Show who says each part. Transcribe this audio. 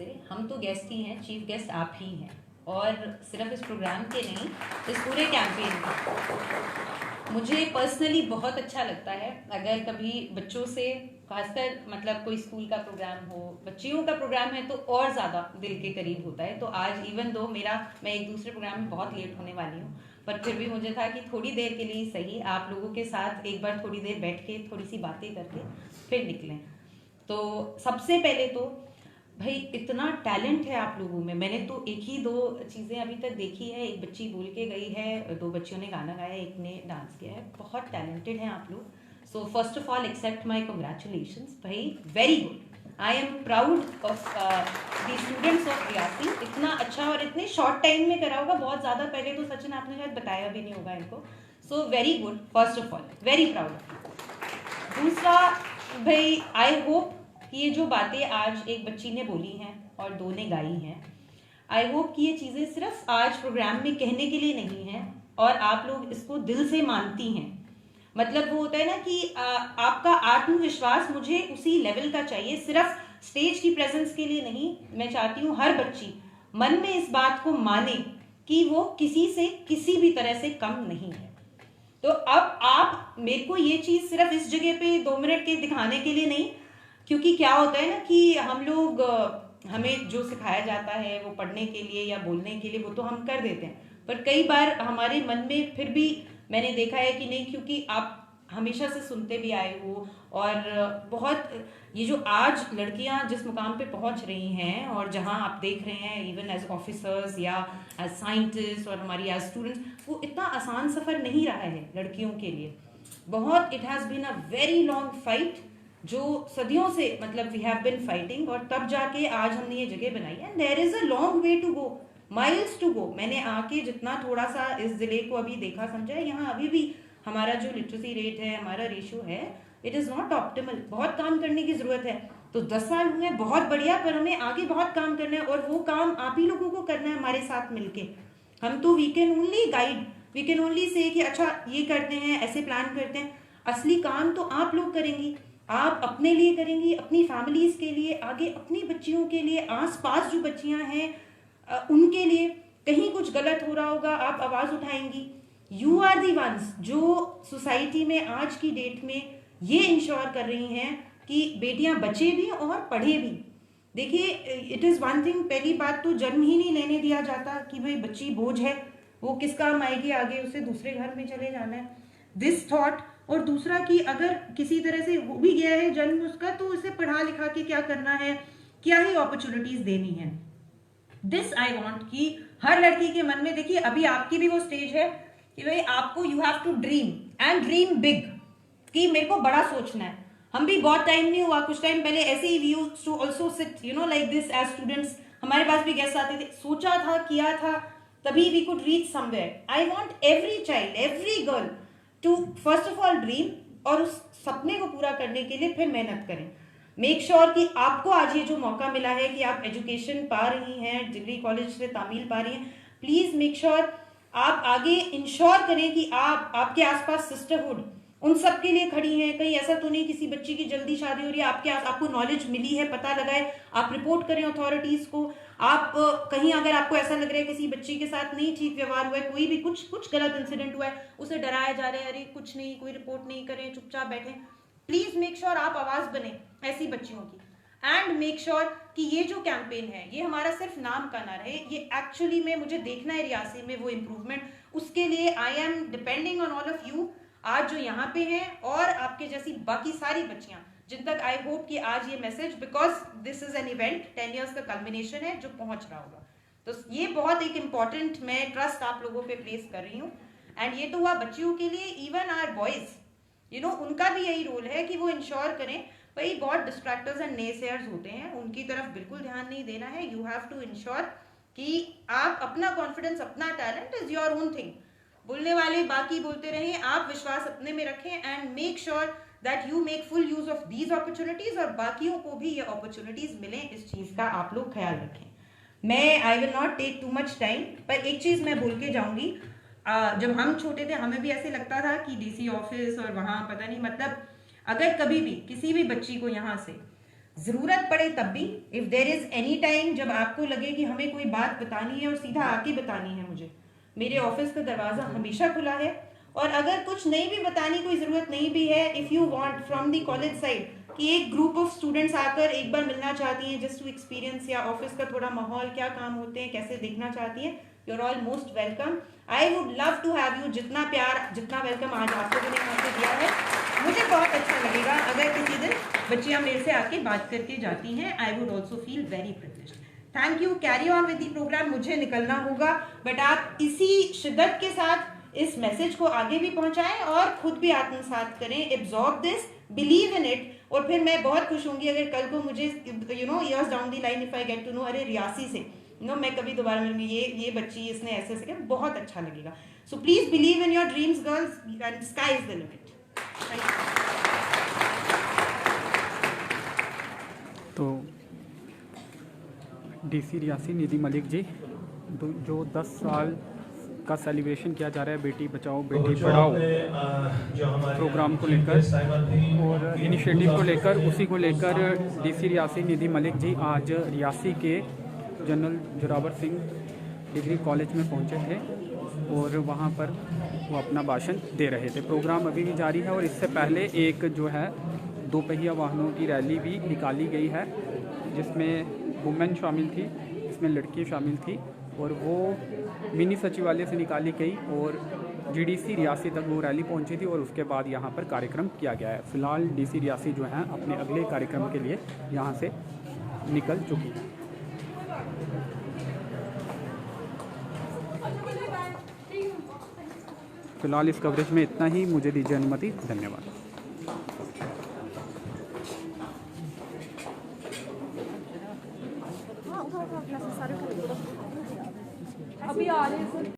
Speaker 1: से, हम तो गेस्ट ही हैं, चीफ गेस्ट आप ही हैं, और सिर्फ इस प्रोग्राम के नहीं, इस पूरे कैंपेन में मुझे पर्सनली बहुत अच्छा लगता है अगर कभी बच्चों से, खासकर मतलब कोई स्कूल का प्रोग्राम हो, बच्चियों का प्रोग्राम है तो और ज़्यादा दिल के करीब होता है। तो आज इवन दो मैं एक दूसरे प्रोग्राम में बहुत लेट होने वाली हूँ, पर फिर भी मुझे था कि थोड़ी देर के लिए सही आप लोगों के साथ एक बार थोड़ी देर बैठ के थोड़ी सी बातें करके फिर निकलें। तो सबसे पहले तो भाई इतना टैलेंट है आप लोगों में। मैंने तो एक ही दो चीज़ें अभी तक देखी है, एक बच्ची बोल के गई है, दो बच्चियों ने गाना गाया, एक ने डांस किया है। बहुत टैलेंटेड हैं आप लोग। So first of all accept my congratulations भाई, very good. I am proud of the students of Reasi. इतना अच्छा और इतने शॉर्ट टाइम में करा होगा, बहुत ज़्यादा पहले तो सचिन आपने शायद बताया भी नहीं होगा इनको। So very good, first of all very proud. दूसरा भाई, आई होप कि ये जो बातें आज एक बच्ची ने बोली हैं और दो ने गाई हैं, आई होप कि ये चीज़ें सिर्फ आज प्रोग्राम में कहने के लिए नहीं हैं और आप लोग इसको दिल से मानती हैं। मतलब वो होता है ना कि आपका आत्मविश्वास मुझे उसी लेवल का चाहिए, सिर्फ स्टेज की प्रेजेंस के लिए नहीं। मैं चाहती हूँ हर बच्ची मन में इस बात को माने कि वो किसी से किसी भी तरह से कम नहीं है। तो अब आप मेरे को ये चीज़ सिर्फ इस जगह पे 2 मिनट के दिखाने के लिए नहीं, क्योंकि क्या होता है ना कि हम लोग, हमें जो सिखाया जाता है वो पढ़ने के लिए या बोलने के लिए वो तो हम कर देते हैं, पर कई बार हमारे मन में फिर भी मैंने देखा है कि नहीं, क्योंकि आप हमेशा से सुनते भी आए हो और बहुत ये जो आज लड़कियां जिस मुकाम पे पहुंच रही हैं और जहां आप देख रहे हैं इवन एज ऑफिसर्स या एज साइंटिस्ट और हमारी एज स्टूडेंट्स, वो इतना आसान सफ़र नहीं रहा है लड़कियों के लिए। बहुत it has been a very long fight, जो सदियों से मतलब वी हैव बिन फाइटिंग, और तब जाके आज हमने ये जगह बनाई है। There is a long way to go, miles to go. मैंने आके जितना थोड़ा सा इस जिले को अभी देखा समझा है, यहाँ अभी भी हमारा जो लिटरेसी रेट है, हमारा रेशियो है, इट इज़ नॉट ऑप्टिमल। बहुत काम करने की ज़रूरत है। तो 10 साल हुए बहुत बढ़िया, पर हमें आगे बहुत काम करना है और वो काम आप ही लोगों को करना है हमारे साथ मिलके। हम तो we can only guide, we can only say कि अच्छा ये करते हैं, ऐसे प्लान करते हैं। असली काम तो आप लोग करेंगी, आप अपने लिए करेंगी, अपनी फैमिलीज के लिए, आगे अपनी बच्चियों के लिए, आसपास जो बच्चियां हैं उनके लिए। कहीं कुछ गलत हो रहा होगा आप आवाज़ उठाएंगी। यू आर दी वंस जो सोसाइटी में आज की डेट में ये इंश्योर कर रही हैं कि बेटियां बचे भी और पढ़े भी। देखिए, इट इज़ वन थिंग, पहली बात तो जन्म ही नहीं लेने दिया जाता कि भाई बच्ची बोझ है, वो किस काम आएगी आगे, उसे दूसरे घर में चले जाना है, दिस थॉट। और दूसरा कि अगर किसी तरह से हो भी गया है जन्म उसका, तो उसे पढ़ा लिखा के क्या करना है, क्या ही अपॉर्चुनिटीज देनी है। दिस आई वांट कि हर लड़की के मन में, देखिए अभी आपकी भी वो स्टेज है कि भाई आपको you have to dream and dream big, कि मेरे को बड़ा सोचना है। हम भी बहुत टाइम नहीं हुआ, कुछ टाइम पहले ऐसे ही we used to also sit you know like this as students, हमारे पास भी गेस्ट आते थे, सोचा था, किया था, तभी we could reach somewhere. I want every child, every girl to first of all dream, और उस सपने को पूरा करने के लिए फिर मेहनत करें। मेक श्योर कि आपको आज ये जो मौका मिला है कि आप एजुकेशन पा रही हैं, डिग्री कॉलेज से तामील पा रही हैं, प्लीज मेक श्योर आप आगे इंश्योर करें कि आप, आपके आसपास सिस्टरहुड उन सब के लिए खड़ी हैं। कहीं ऐसा तो नहीं किसी बच्ची की जल्दी शादी हो रही है, आपको नॉलेज मिली है, पता लगाए, आप रिपोर्ट करें अथॉरिटीज को। आप कहीं अगर आपको ऐसा लग रहा है किसी बच्ची के साथ नहीं ठीक व्यवहार हुआ है, कोई भी कुछ गलत इंसिडेंट हुआ है, उसे डराया जा रहा है, अरे कुछ नहीं, कोई रिपोर्ट नहीं करें, चुपचाप बैठे, प्लीज मेक श्योर आप आवाज बने ऐसी बच्चियों की। एंड मेक श्योर कि ये जो कैंपेन है ये हमारा सिर्फ नाम का ना रहे, ये एक्चुअली में मुझे देखना है रियासी में वो इम्प्रूवमेंट। उसके लिए I am depending on all of you, आज जो यहाँ पे हैं और आपके जैसी बाकी सारी बच्चियां जिन तक आई होप कि आज ये message, because this is an event, 10 years का कल्मिनेशन है जो पहुंच रहा होगा। तो ये बहुत एक इंपॉर्टेंट मैं ट्रस्ट आप लोगों पे प्लेस कर रही हूँ। एंड ये तो हुआ बच्चियों के लिए, even our boys, you know, उनका भी यही रोल है कि वो इंश्योर करें। भाई बहुत डिस्ट्रैक्टर्स एंड नेसेयर्स होते हैं, उनकी तरफ बिल्कुल ध्यान नहीं देना है। यू हैव टू इंश्योर कि आप अपना कॉन्फिडेंस, अपना talent is your own thing. बोलने वाले बाकी बोलते रहें, आप विश्वास अपने में रखें and make sure that you make full use of these opportunities, और बाकियों को भी ये अपॉर्चुनिटीज मिलें, इस चीज का आप लोग ख्याल रखें। मैं I will not take too much time, पर एक चीज मैं बोल के जाऊंगी। जब हम छोटे थे हमें भी ऐसे लगता था कि DC ऑफिस और वहाँ पता नहीं, मतलब अगर कभी भी किसी भी बच्ची को यहाँ से
Speaker 2: ज़रूरत पड़े तब भी, if there is any time जब आपको लगे कि हमें कोई बात बतानी है और सीधा आके बतानी है, मुझे मेरे ऑफिस का दरवाज़ा हमेशा खुला है। और अगर कुछ नहीं भी बताने कोई ज़रूरत नहीं भी है, if you want from the college side कि एक ग्रुप ऑफ स्टूडेंट्स आकर एक बार मिलना चाहती हैं जस्ट टू एक्सपीरियंस, या ऑफिस का थोड़ा माहौल, क्या काम होते हैं, कैसे देखना चाहती हैं, you are all most welcome. I would love to have you. जितना प्यार, जितना वेलकम आज आप लोगों ने मुझे दिया है, मुझे बहुत अच्छा लगेगा अगर किसी दिन बच्चियां मेरे से आके बात करके जाती हैं। I would also feel very privileged. Thank you. Carry on with the programme. मुझे निकलना होगा, बट आप इसी शिद्दत के साथ इस मैसेज को आगे भी पहुंचाएं और खुद भी आत्मसात करें, absorb this, believe in it. और फिर मैं बहुत खुश होंगी अगर कल को मुझे years down the line if I get to know, अरे रियासी से मैं कभी दोबारा मिलूंगी, ये बच्ची इसने ऐसे ऐसे किया, बहुत अच्छा लगेगा। So please believe in your dreams girls, and sky is the limit.
Speaker 3: तो डीसी रियासी निधि मलिक जी, जो 10 साल का सेलिब्रेशन किया जा रहा है बेटी बचाओ बेटी पढ़ाओ प्रोग्राम को लेकर और इनिशिएटिव को लेकर, उसी को लेकर डीसी रियासी निधि मलिक जी आज रियासी के general Zorawar Singh degree college में पहुंचे थे और वहां पर वो अपना भाषण दे रहे थे। प्रोग्राम अभी भी जारी है और इससे पहले एक जो है 2 पहिया वाहनों की रैली भी निकाली गई है जिसमें वुमेन शामिल थी, इसमें लड़कियाँ शामिल थी और वो मिनी सचिवालय से निकाली गई और जीडीसी रियासी तक वो रैली पहुंची थी और उसके बाद यहाँ पर कार्यक्रम किया गया है। फ़िलहाल डीसी रियासी जो है अपने अगले कार्यक्रम के लिए यहाँ से निकल चुकी है। फ़िलहाल इस कवरेज में इतना ही। मुझे दीजिए अनुमति। धन्यवाद।
Speaker 4: अभी आ रहे हैं सर।